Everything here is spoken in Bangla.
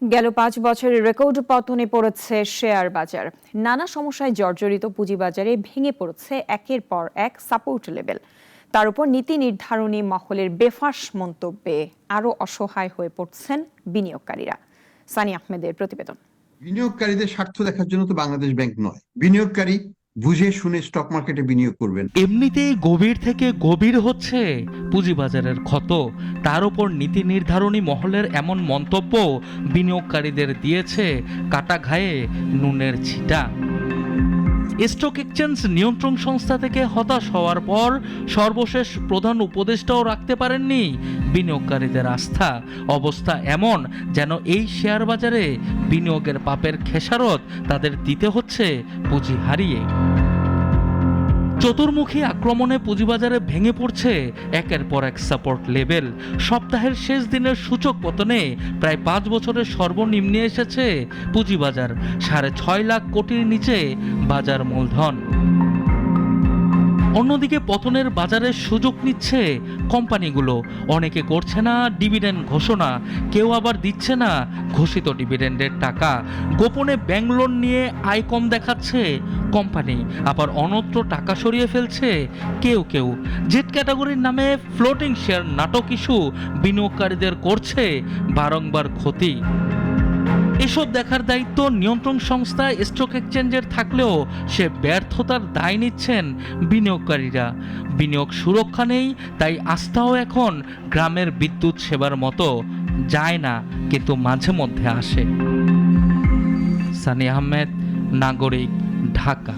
গেল ৫ বছরের রেকর্ড পতনে পড়েছে শেয়ার বাজার। নানা সমস্যায় জর্জরিত পুঁজিবাজারে ভেঙে পড়েছে একের পর এক সাপোর্ট লেভেল। তার উপর নীতি নির্ধারণী মহলের বেফাঁস মন্তব্যে আরও অসহায় হয়ে পড়ছেন বিনিয়োগকারীরা। সানি আহমেদের প্রতিবেদন। বিনিয়োগকারীদের স্বার্থ দেখার জন্য তো বাংলাদেশ ব্যাংক নয়। বিনিয়োগকারী বুঝে শুনে স্টক মার্কেটে বিনিয়োগ করবেন। এমনিতেই গভীর থেকে গভীর হচ্ছে পুঁজিবাজারের ক্ষত। তার উপর নীতি নির্ধারণী মহলের এমন মন্তব্য বিনিয়োগকারীদের দিয়েছে কাটা ঘায়ে নুনের ছিটা। স্টক এক্সচেঞ্জ নিয়ন্ত্রণ সংস্থা থেকে হতাশ হওয়ার পর সর্বশেষ প্রধান উপদেষ্টাও রাখতে পারেননি বিনিয়োগকারীদের আস্থা। অবস্থা এমন যেন এই শেয়ার বাজারে বিনিয়োগের পাপের খেসারত তাদের দিতে হচ্ছে পুঁজি হারিয়ে। চতুর্মুখী আক্রমণে পুঁজিবাজারে ভেঙে পড়ছে একের পর এক সাপোর্ট লেভেল। সপ্তাহের শেষ দিনের সূচক পতনে প্রায় ৫ বছরের সর্বনিম্নে এসেছে পুঁজিবাজার। ৬.৫ লাখ কোটির নিচে বাজার মূলধন। অন্যদিকে পতনের বাজারের সুযোগ নিচ্ছে কোম্পানিগুলো। অনেকে করছে না ডিভিডেন্ড ঘোষণা, কেউ আবার দিচ্ছে না ঘোষিত ডিভিডেন্ডের টাকা। গোপনে ব্যাংক লোন নিয়ে আয় কম দেখাচ্ছে কোম্পানি, আবার অন্যত্র টাকা সরিয়ে ফেলছে কেউ কেউ। জেড ক্যাটাগরির নামে ফ্লোটিং শেয়ার নাটক ইস্যু বিনিয়োগকারীদের করছে বারংবার ক্ষতি। এসব দেখার দায়িত্ব নিয়ন্ত্রণ সংস্থা স্টক এক্সচেঞ্জের থাকলেও সে ব্যর্থতার দায় নিচ্ছেন বিনিয়োগকারীরা। বিনিয়োগ সুরক্ষা নেই, তাই আস্থাও এখন গ্রামের বিদ্যুৎ সেবার মতো যায় না, কিন্তু মাঝে মধ্যে আসে। সানি আহমেদ, নাগরিক, ঢাকা।